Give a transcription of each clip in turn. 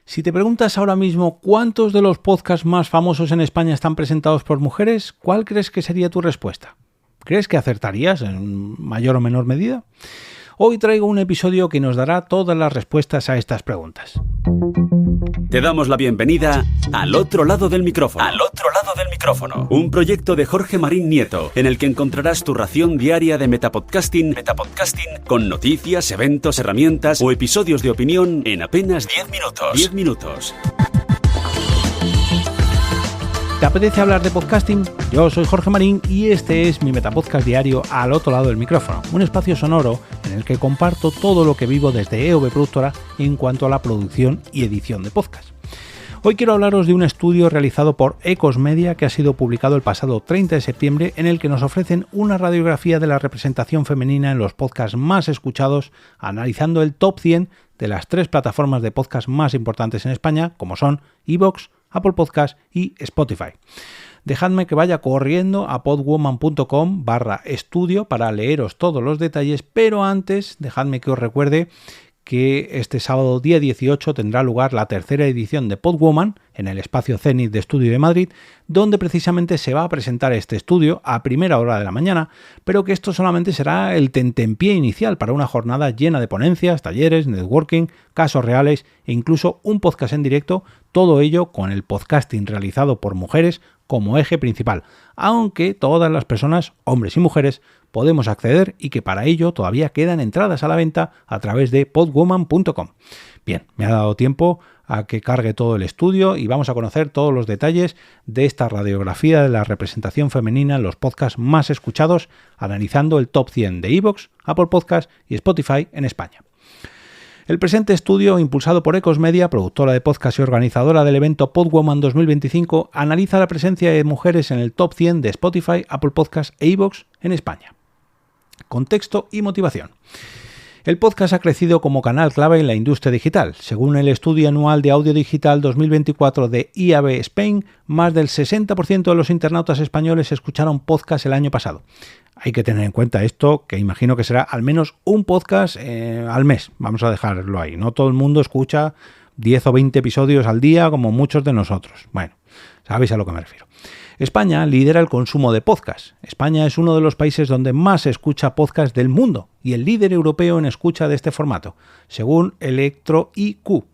Si te preguntas ahora mismo cuántos de los podcasts más famosos en España están presentados por mujeres, ¿cuál crees que sería tu respuesta? ¿Crees que acertarías en mayor o menor medida? Hoy traigo un episodio que nos dará todas las respuestas a estas preguntas. Te damos la bienvenida al otro lado del micrófono. Al otro lado del micrófono. Un proyecto de Jorge Marín Nieto, en el que encontrarás tu ración diaria de metapodcasting con noticias, eventos, herramientas o episodios de opinión en apenas 10 minutos. 10 minutos. ¿Te apetece hablar de podcasting? Yo soy Jorge Marín y este es mi Metapodcast diario al otro lado del micrófono, un espacio sonoro en el que comparto todo lo que vivo desde EOB Productora en cuanto a la producción y edición de podcast. Hoy quiero hablaros de un estudio realizado por Ecos Media que ha sido publicado el pasado 30 de septiembre en el que nos ofrecen una radiografía de la representación femenina en los podcasts más escuchados, analizando el top 100 de las 3 plataformas de podcast más importantes en España, como son iVoox, Apple Podcast y Spotify. Dejadme que vaya corriendo a podwoman.com/estudio para leeros todos los detalles, pero antes dejadme que os recuerde que este sábado día 18 tendrá lugar la tercera edición de Podwoman en el espacio Zenit de Estudio de Madrid, donde precisamente se va a presentar este estudio a primera hora de la mañana, pero que esto solamente será el tentempié inicial para una jornada llena de ponencias, talleres, networking, casos reales e incluso un podcast en directo, todo ello con el podcasting realizado por mujeres como eje principal, aunque todas las personas, hombres y mujeres, podemos acceder y que para ello todavía quedan entradas a la venta a través de podwoman.com. Bien, me ha dado tiempo a que cargue todo el estudio y vamos a conocer todos los detalles de esta radiografía de la representación femenina en los podcasts más escuchados, analizando el top 100 de iVoox, Apple Podcast y Spotify en España. El presente estudio, impulsado por Ecos Media, productora de podcast y organizadora del evento Podwoman 2025, analiza la presencia de mujeres en el top 100 de Spotify, Apple Podcast e iVoox en España. Contexto y motivación. El podcast ha crecido como canal clave en la industria digital. Según el estudio anual de audio digital 2024 de IAB Spain, más del 60% de los internautas españoles escucharon podcast el año pasado. Hay que tener en cuenta esto, que imagino que será al menos un podcast al mes. Vamos a dejarlo ahí. No todo el mundo escucha 10 o 20 episodios al día como muchos de nosotros. Bueno, sabéis a lo que me refiero. España lidera el consumo de podcast. España es uno de los países donde más se escucha podcast del mundo y el líder europeo en escucha de este formato, según Electro IQ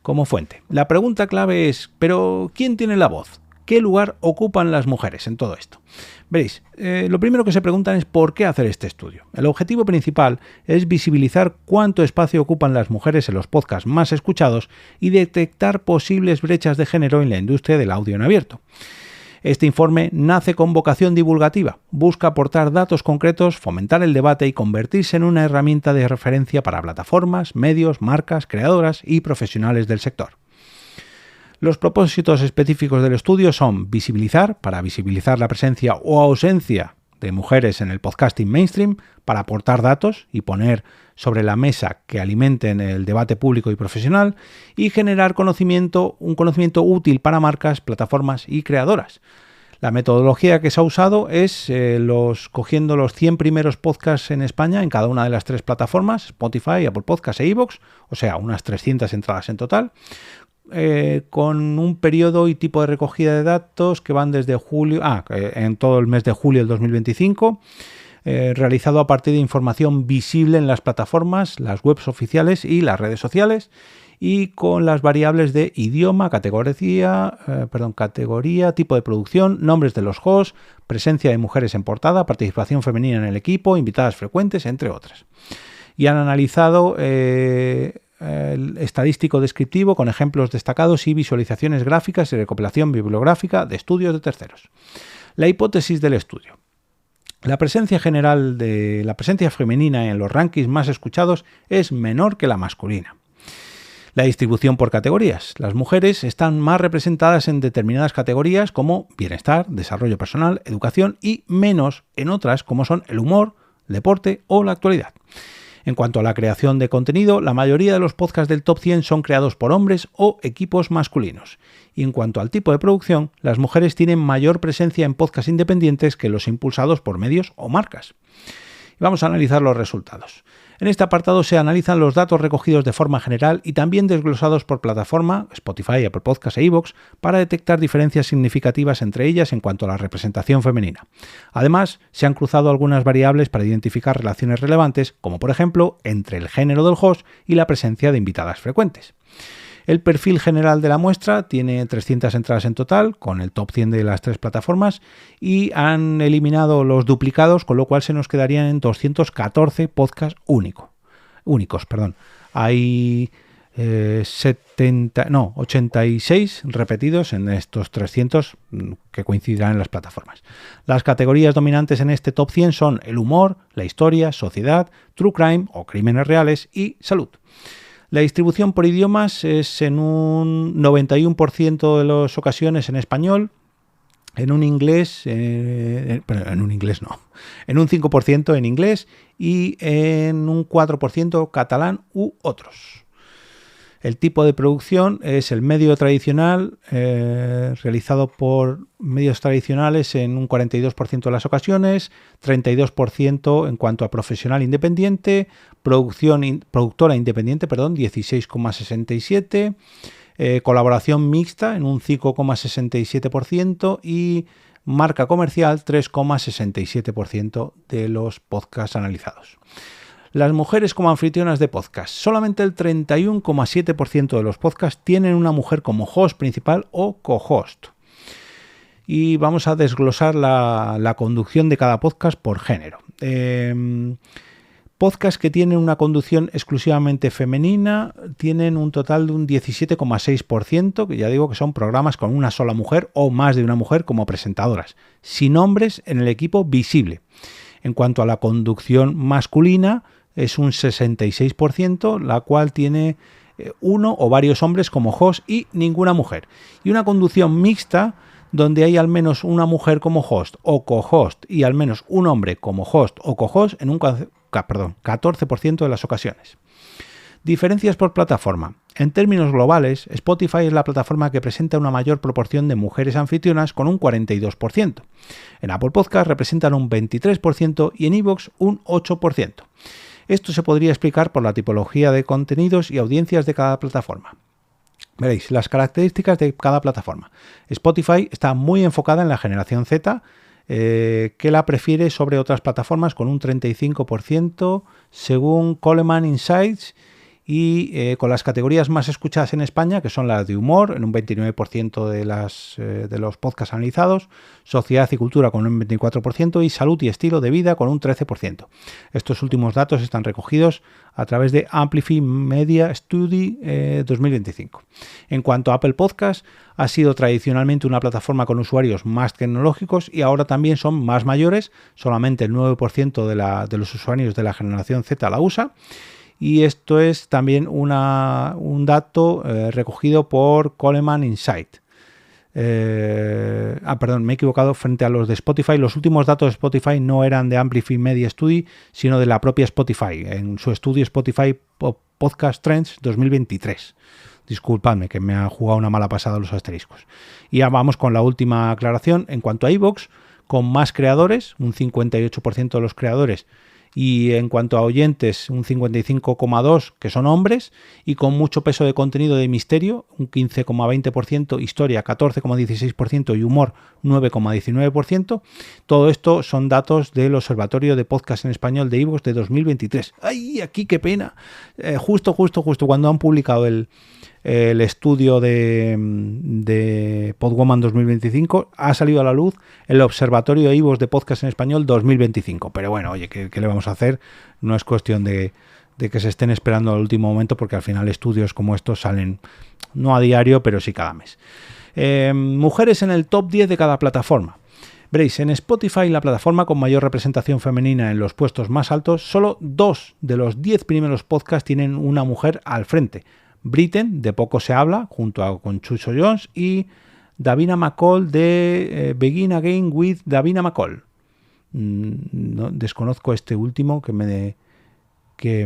como fuente. La pregunta clave es, ¿pero quién tiene la voz? ¿Qué lugar ocupan las mujeres en todo esto? Veréis, lo primero que se preguntan es ¿por qué hacer este estudio? El objetivo principal es visibilizar cuánto espacio ocupan las mujeres en los podcasts más escuchados y detectar posibles brechas de género en la industria del audio en abierto. Este informe nace con vocación divulgativa, busca aportar datos concretos, fomentar el debate y convertirse en una herramienta de referencia para plataformas, medios, marcas, creadoras y profesionales del sector. Los propósitos específicos del estudio son para visibilizar la presencia o ausencia de mujeres en el podcasting mainstream, para aportar datos y poner sobre la mesa que alimenten el debate público y profesional, y generar un conocimiento útil para marcas, plataformas y creadoras. La metodología que se ha usado es cogiendo los 100 primeros podcasts en España en cada una de las 3 plataformas, Spotify, Apple Podcasts e iVoox, o sea, unas 300 entradas en total, con un periodo y tipo de recogida de datos que van desde en todo el mes de julio del 2025, realizado a partir de información visible en las plataformas, las webs oficiales y las redes sociales, y con las variables de idioma, categoría, tipo de producción, nombres de los hosts, presencia de mujeres en portada, participación femenina en el equipo, invitadas frecuentes, entre otras. Y han analizado el estadístico descriptivo con ejemplos destacados y visualizaciones gráficas y recopilación bibliográfica de estudios de terceros. La hipótesis del estudio. La presencia femenina en los rankings más escuchados es menor que la masculina. La distribución por categorías. Las mujeres están más representadas en determinadas categorías como bienestar, desarrollo personal, educación y menos en otras como son el humor, deporte o la actualidad. En cuanto a la creación de contenido, la mayoría de los podcasts del top 100 son creados por hombres o equipos masculinos. Y en cuanto al tipo de producción, las mujeres tienen mayor presencia en podcasts independientes que los impulsados por medios o marcas. Y vamos a analizar los resultados. En este apartado se analizan los datos recogidos de forma general y también desglosados por plataforma, Spotify, Apple Podcasts e iVoox, para detectar diferencias significativas entre ellas en cuanto a la representación femenina. Además, se han cruzado algunas variables para identificar relaciones relevantes, como por ejemplo, entre el género del host y la presencia de invitadas frecuentes. El perfil general de la muestra tiene 300 entradas en total, con el top 100 de las 3 plataformas, y han eliminado los duplicados, con lo cual se nos quedarían en 214 podcasts únicos. Hay 86 repetidos en estos 300 que coincidirán en las plataformas. Las categorías dominantes en este top 100 son el humor, la historia, sociedad, true crime o crímenes reales y salud. La distribución por idiomas es en un 91% de las ocasiones en español, en un 5% en inglés y en un 4% catalán u otros. El tipo de producción es el medio tradicional, realizado por medios tradicionales en un 42% de las ocasiones, 32% en cuanto a profesional independiente, productora independiente, 16,67%, colaboración mixta en un 5,67% y marca comercial 3,67% de los podcasts analizados. Las mujeres como anfitrionas de podcast. Solamente el 31,7% de los podcasts tienen una mujer como host principal o co-host. Y vamos a desglosar la conducción de cada podcast por género. Podcasts que tienen una conducción exclusivamente femenina tienen un total de un 17,6%, que ya digo que son programas con una sola mujer o más de una mujer como presentadoras, sin hombres en el equipo visible. En cuanto a la conducción masculina, es un 66%, la cual tiene uno o varios hombres como host y ninguna mujer. Y una conducción mixta, donde hay al menos una mujer como host o co-host y al menos un hombre como host o co-host en un 14% de las ocasiones. Diferencias por plataforma. En términos globales, Spotify es la plataforma que presenta una mayor proporción de mujeres anfitrionas con un 42%. En Apple Podcasts representan un 23% y en iVoox un 8%. Esto se podría explicar por la tipología de contenidos y audiencias de cada plataforma. Veréis, las características de cada plataforma. Spotify está muy enfocada en la generación Z, que la prefiere sobre otras plataformas con un 35%, según Coleman Insights, y con las categorías más escuchadas en España, que son las de humor, en un 29% de los podcasts analizados, sociedad y cultura con un 24% y salud y estilo de vida con un 13%. Estos últimos datos están recogidos a través de Amplify Media Study 2025. En cuanto a Apple Podcasts, ha sido tradicionalmente una plataforma con usuarios más tecnológicos y ahora también son más mayores, solamente el 9% de los usuarios de la generación Z la usa. Y esto es también un dato recogido por Coleman Insight. Me he equivocado frente a los de Spotify. Los últimos datos de Spotify no eran de Amplify Media Study, sino de la propia Spotify, en su estudio Spotify Podcast Trends 2023. Disculpadme que me ha jugado una mala pasada los asteriscos. Y ya vamos con la última aclaración. En cuanto a iVoox, con más creadores, un 58% de los creadores, y en cuanto a oyentes, un 55,2% que son hombres, y con mucho peso de contenido de misterio, un 15,20%, historia 14,16% y humor 9,19%. Todo esto son datos del Observatorio de Podcast en Español de iVoox de 2023. ¡Ay, aquí qué pena! Justo cuando han publicado el estudio de Podwoman 2025, ha salido a la luz el Observatorio de iVoox de Podcast en Español 2025. Pero bueno, oye, ¿qué le vamos a hacer? No es cuestión de que se estén esperando al último momento, porque al final estudios como estos salen no a diario, pero sí cada mes. Mujeres en el top 10 de cada plataforma. Veréis, en Spotify, la plataforma con mayor representación femenina en los puestos más altos, solo 2 de los 10 primeros podcasts tienen una mujer al frente. Britain, de poco se habla, junto con Chucho Jones, y Davina McCall de Begin Again with Davina McCall. No, desconozco este último, creo que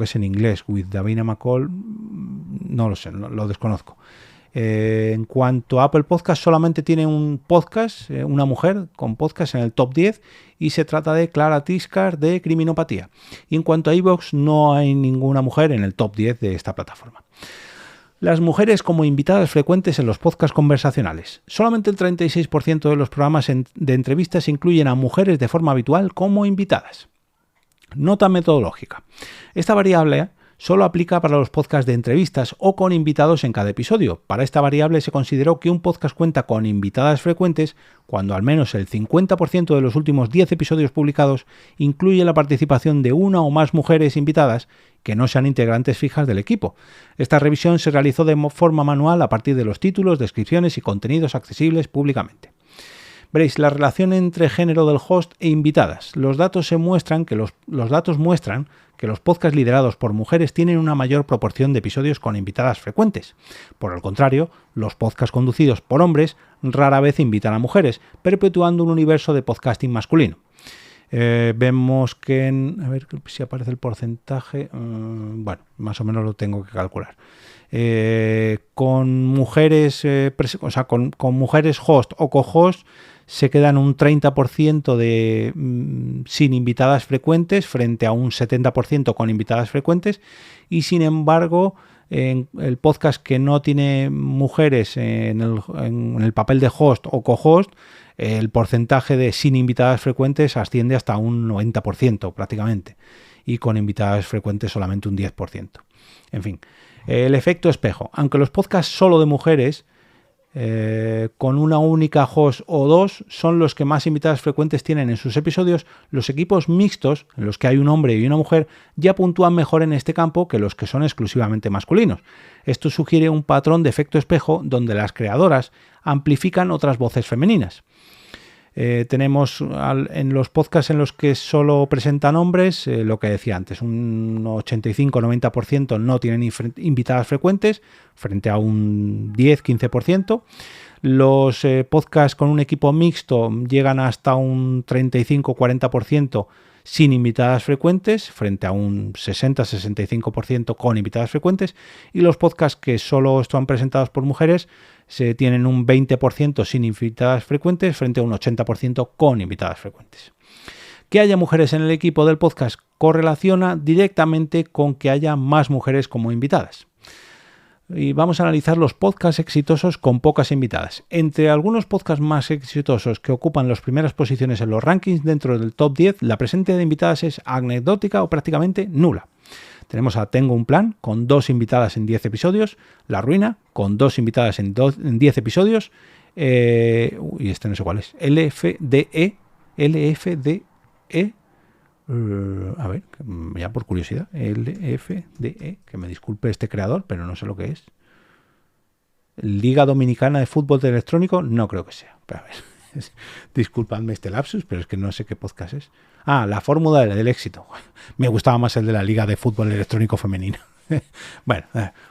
es en inglés, with Davina McCall, no lo sé, lo desconozco. En cuanto a Apple Podcast, solamente tiene un podcast, una mujer con podcast en el top 10, y se trata de Clara Tiscar de Criminopatía. Y en cuanto a iVoox, no hay ninguna mujer en el top 10 de esta plataforma. Las mujeres como invitadas frecuentes en los podcasts conversacionales. Solamente el 36% de los programas de entrevistas incluyen a mujeres de forma habitual como invitadas. Nota metodológica. Esta variable solo aplica para los podcasts de entrevistas o con invitados en cada episodio. Para esta variable se consideró que un podcast cuenta con invitadas frecuentes cuando al menos el 50% de los últimos 10 episodios publicados incluye la participación de una o más mujeres invitadas que no sean integrantes fijas del equipo. Esta revisión se realizó de forma manual a partir de los títulos, descripciones y contenidos accesibles públicamente. Veréis la relación entre género del host e invitadas. Los datos muestran que los podcasts liderados por mujeres tienen una mayor proporción de episodios con invitadas frecuentes. Por el contrario, los podcasts conducidos por hombres rara vez invitan a mujeres, perpetuando un universo de podcasting masculino. Vemos que a ver si aparece el porcentaje. Bueno, más o menos lo tengo que calcular. Con mujeres, con mujeres host o co-host se quedan un 30% sin invitadas frecuentes frente a un 70% con invitadas frecuentes, y sin embargo en el podcast que no tiene mujeres en el papel de host o co-host, el porcentaje de sin invitadas frecuentes asciende hasta un 90% prácticamente, y con invitadas frecuentes solamente un 10%. En fin, el efecto espejo. Aunque los podcasts solo de mujeres con una única host o dos son los que más invitadas frecuentes tienen en sus episodios, los equipos mixtos, en los que hay un hombre y una mujer, ya puntúan mejor en este campo que los que son exclusivamente masculinos. Esto sugiere un patrón de efecto espejo donde las creadoras amplifican otras voces femeninas. Tenemos en los podcasts en los que solo presentan hombres, lo que decía antes, un 85-90% no tienen invitadas frecuentes frente a un 10-15%. Los podcasts con un equipo mixto llegan hasta un 35-40% sin invitadas frecuentes frente a un 60-65% con invitadas frecuentes, y los podcasts que solo están presentados por mujeres se tienen un 20% sin invitadas frecuentes frente a un 80% con invitadas frecuentes. Que haya mujeres en el equipo del podcast correlaciona directamente con que haya más mujeres como invitadas. Y vamos a analizar los podcasts exitosos con pocas invitadas. Entre algunos podcasts más exitosos que ocupan las primeras posiciones en los rankings dentro del top 10, la presencia de invitadas es anecdótica o prácticamente nula. Tenemos a Tengo un plan, con 2 invitadas en 10 episodios, La Ruina, con 2 invitadas en 10 episodios, y este no sé cuál es, LFDE, a ver, ya por curiosidad, LFDE, que me disculpe este creador, pero no sé lo que es. Liga Dominicana de Fútbol Electrónico, no creo que sea. Pero a ver, disculpadme este lapsus, pero es que no sé qué podcast es. Ah, La Fórmula del Éxito. Me gustaba más el de la Liga de Fútbol Electrónico Femenino. Bueno,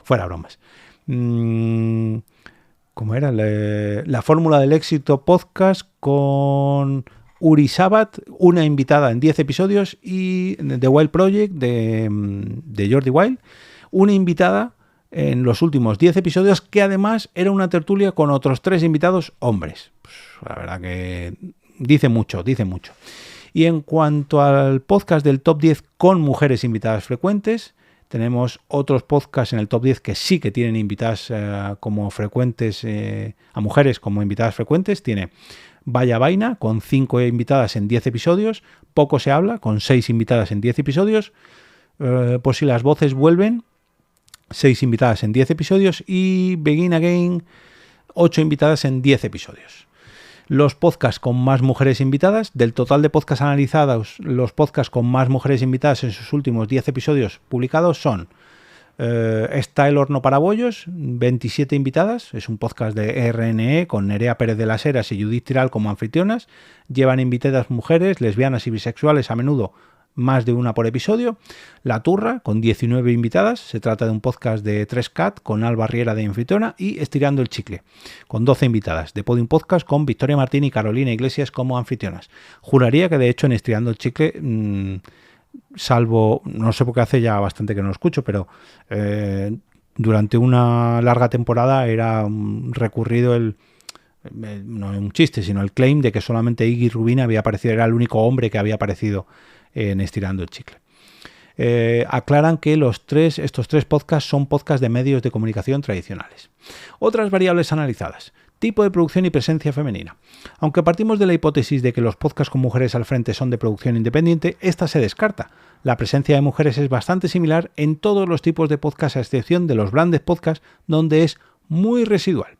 fuera bromas. ¿Cómo era? La Fórmula del Éxito podcast con Uri Sabat, una invitada en 10 episodios, y The Wild Project de Jordi Wild, una invitada en los últimos 10 episodios, que además era una tertulia con otros 3 invitados hombres. Pues, la verdad que dice mucho. Y en cuanto al podcast del top 10 con mujeres invitadas frecuentes, tenemos otros podcasts en el top 10 que sí que tienen invitadas como frecuentes, a mujeres como invitadas frecuentes. Tiene Vaya Vaina, con 5 invitadas en 10 episodios, Poco se habla, con 6 invitadas en 10 episodios, Por si las voces vuelven, 6 invitadas en 10 episodios, y Begin Again, 8 invitadas en 10 episodios. Los podcasts con más mujeres invitadas, del total de podcasts analizados, los podcasts con más mujeres invitadas en sus últimos 10 episodios publicados son Está el horno para bollos, 27 invitadas, es un podcast de RNE con Nerea Pérez de las Heras y Judith Tiral como anfitrionas. Llevan invitadas mujeres, lesbianas y bisexuales, a menudo más de una por episodio. La Turra, con 19 invitadas, se trata de un podcast de 3CAT con Alba Riera de anfitriona, y Estirando el Chicle, con 12 invitadas, de Podium Podcast con Victoria Martín y Carolina Iglesias como anfitrionas. Juraría que de hecho en Estirando el Chicle, salvo, no sé por qué hace ya bastante que no lo escucho, pero durante una larga temporada era recurrido no un chiste, sino el claim de que solamente Iggy Rubin había aparecido, era el único hombre que había aparecido en Estirando el Chicle. Aclaran que estos tres podcasts son podcasts de medios de comunicación tradicionales. Otras variables analizadas: tipo de producción y presencia femenina. Aunque partimos de la hipótesis de que los podcasts con mujeres al frente son de producción independiente, esta se descarta. La presencia de mujeres es bastante similar en todos los tipos de podcasts, a excepción de los branded podcasts, donde es muy residual.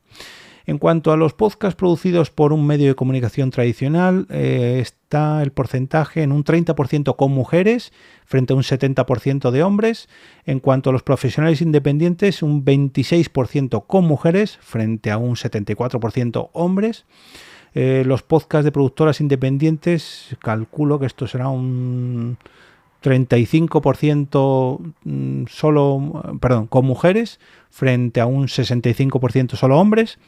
En cuanto a los podcasts producidos por un medio de comunicación tradicional, está el porcentaje en un 30% con mujeres frente a un 70% de hombres. En cuanto a los profesionales independientes, un 26% con mujeres frente a un 74% hombres. Los podcasts de productoras independientes, calculo que esto será un 35% con mujeres frente a un 65% solo hombres.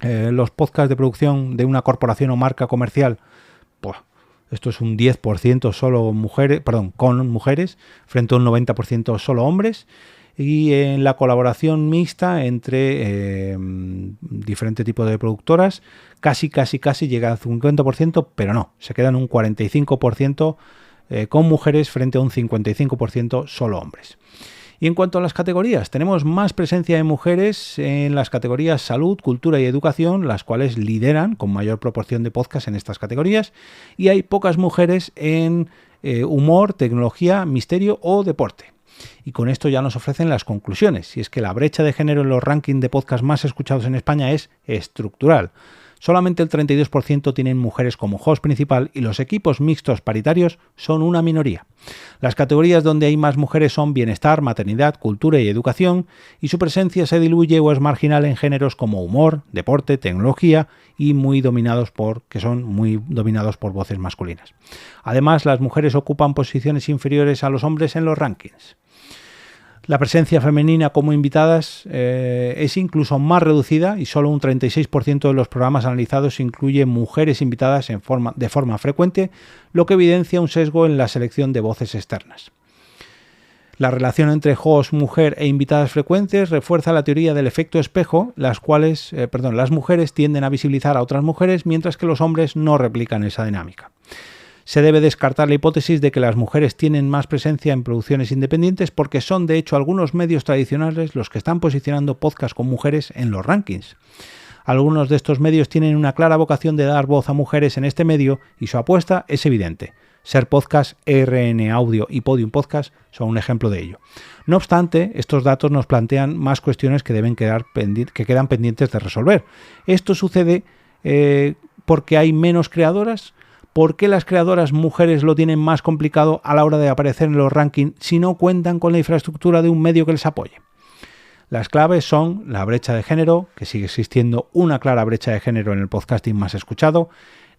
Los podcasts de producción de una corporación o marca comercial, pues esto es un 10% solo mujeres, con mujeres frente a un 90% solo hombres. Y en la colaboración mixta entre diferentes tipos de productoras, casi llega al 50%, pero no, se queda en un 45% con mujeres frente a un 55% solo hombres. Y en cuanto a las categorías, tenemos más presencia de mujeres en las categorías salud, cultura y educación, las cuales lideran con mayor proporción de podcasts en estas categorías, y hay pocas mujeres en humor, tecnología, misterio o deporte. Y con esto ya nos ofrecen las conclusiones, y es que la brecha de género en los rankings de podcasts más escuchados en España es estructural. Solamente el 32% tienen mujeres como host principal y los equipos mixtos paritarios son una minoría. Las categorías donde hay más mujeres son bienestar, maternidad, cultura y educación, y su presencia se diluye o es marginal en géneros como humor, deporte, tecnología y que son muy dominados por voces masculinas. Además, las mujeres ocupan posiciones inferiores a los hombres en los rankings. La presencia femenina como invitadas es incluso más reducida y solo un 36% de los programas analizados incluye mujeres invitadas de forma frecuente, lo que evidencia un sesgo en la selección de voces externas. La relación entre host, mujer e invitadas frecuentes refuerza la teoría del efecto espejo, las mujeres tienden a visibilizar a otras mujeres mientras que los hombres no replican esa dinámica. Se debe descartar la hipótesis de que las mujeres tienen más presencia en producciones independientes porque son de hecho algunos medios tradicionales los que están posicionando podcasts con mujeres en los rankings. Algunos de estos medios tienen una clara vocación de dar voz a mujeres en este medio y su apuesta es evidente. Ser Podcast, ERN Audio y Podium Podcast son un ejemplo de ello. No obstante, estos datos nos plantean más cuestiones que quedan pendientes de resolver. Esto sucede porque hay menos creadoras. ¿Por qué las creadoras mujeres lo tienen más complicado a la hora de aparecer en los rankings si no cuentan con la infraestructura de un medio que les apoye? Las claves son la brecha de género, que sigue existiendo una clara brecha de género en el podcasting más escuchado,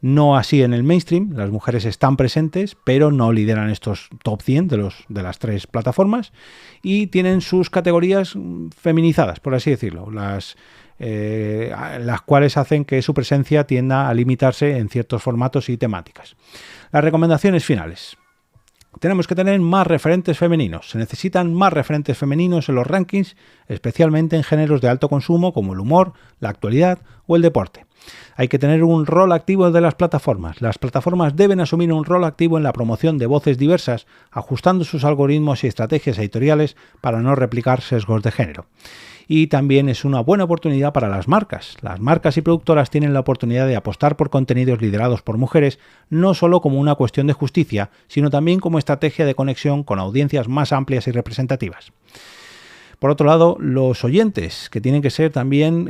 no así en el mainstream. Las mujeres están presentes, pero no lideran estos top 100 de las tres plataformas y tienen sus categorías feminizadas, por así decirlo, las cuales hacen que su presencia tienda a limitarse en ciertos formatos y temáticas. Las recomendaciones finales. Tenemos que tener más referentes femeninos. Se necesitan más referentes femeninos en los rankings, especialmente en géneros de alto consumo como el humor, la actualidad o el deporte. Hay que tener un rol activo de las plataformas. Las plataformas deben asumir un rol activo en la promoción de voces diversas, ajustando sus algoritmos y estrategias editoriales para no replicar sesgos de género. Y también es una buena oportunidad para las marcas. Las marcas y productoras tienen la oportunidad de apostar por contenidos liderados por mujeres, no solo como una cuestión de justicia, sino también como estrategia de conexión con audiencias más amplias y representativas. Por otro lado, los oyentes, que tienen que ser también,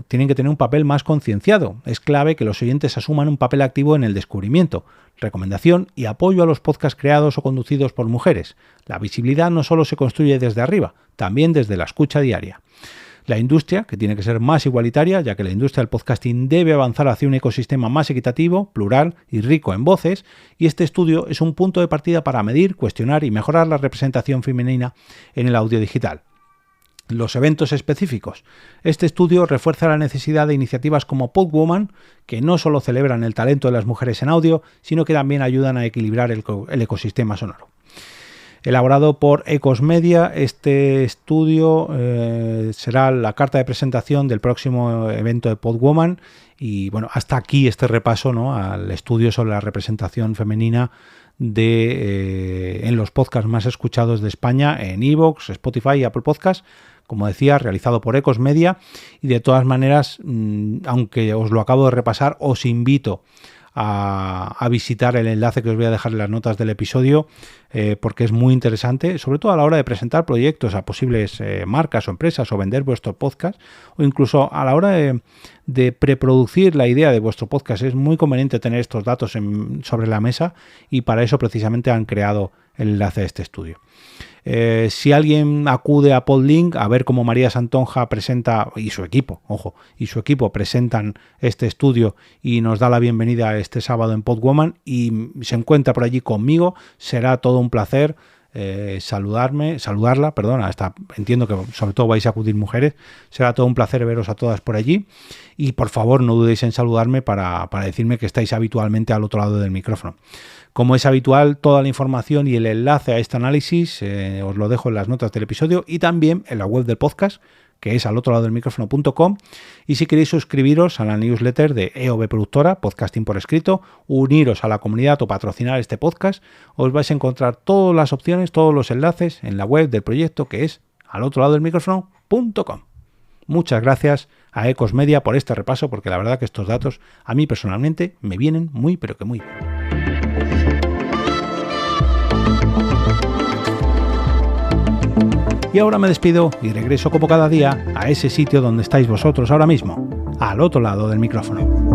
tienen que tener un papel más concienciado. Es clave que los oyentes asuman un papel activo en el descubrimiento, recomendación y apoyo a los podcasts creados o conducidos por mujeres. La visibilidad no solo se construye desde arriba, también desde la escucha diaria. La industria, que tiene que ser más igualitaria, ya que la industria del podcasting debe avanzar hacia un ecosistema más equitativo, plural y rico en voces, y este estudio es un punto de partida para medir, cuestionar y mejorar la representación femenina en el audio digital. Los eventos específicos. Este estudio refuerza la necesidad de iniciativas como Podwoman, que no solo celebran el talento de las mujeres en audio, sino que también ayudan a equilibrar el ecosistema sonoro. elaborado por Ecos Media. Este estudio será la carta de presentación del próximo evento de Podwoman. Y bueno, hasta aquí este repaso, ¿no?, al estudio sobre la representación femenina en los podcasts más escuchados de España en iVoox, Spotify y Apple Podcasts, como decía, realizado por Ecos Media. Y de todas maneras, aunque os lo acabo de repasar, os invito a visitar el enlace que os voy a dejar en las notas del episodio, porque es muy interesante, sobre todo a la hora de presentar proyectos a posibles marcas o empresas, o vender vuestro podcast, o incluso a la hora de preproducir la idea de vuestro podcast. Es muy conveniente tener estos datos sobre la mesa, y para eso precisamente han creado el enlace de este estudio. Si alguien acude a Podlink a ver cómo María Santonja presenta, y su equipo presentan este estudio y nos da la bienvenida este sábado en Podwoman, y se encuentra por allí conmigo, será todo un placer saludarla, hasta entiendo que sobre todo vais a acudir mujeres, será todo un placer veros a todas por allí, y por favor no dudéis en saludarme para decirme que estáis habitualmente al otro lado del micrófono. Como es habitual, toda la información y el enlace a este análisis os lo dejo en las notas del episodio y también en la web del podcast, que es alotroladodelmicrofono.com. Y si queréis suscribiros a la newsletter de EOB Productora, Podcasting por Escrito, uniros a la comunidad o patrocinar este podcast, os vais a encontrar todas las opciones, todos los enlaces en la web del proyecto, que es alotroladodelmicrofono.com. Muchas gracias a Ecos Media por este repaso, porque la verdad que estos datos a mí personalmente me vienen muy, pero que muy bien. Y ahora me despido y regreso como cada día a ese sitio donde estáis vosotros ahora mismo, al otro lado del micrófono.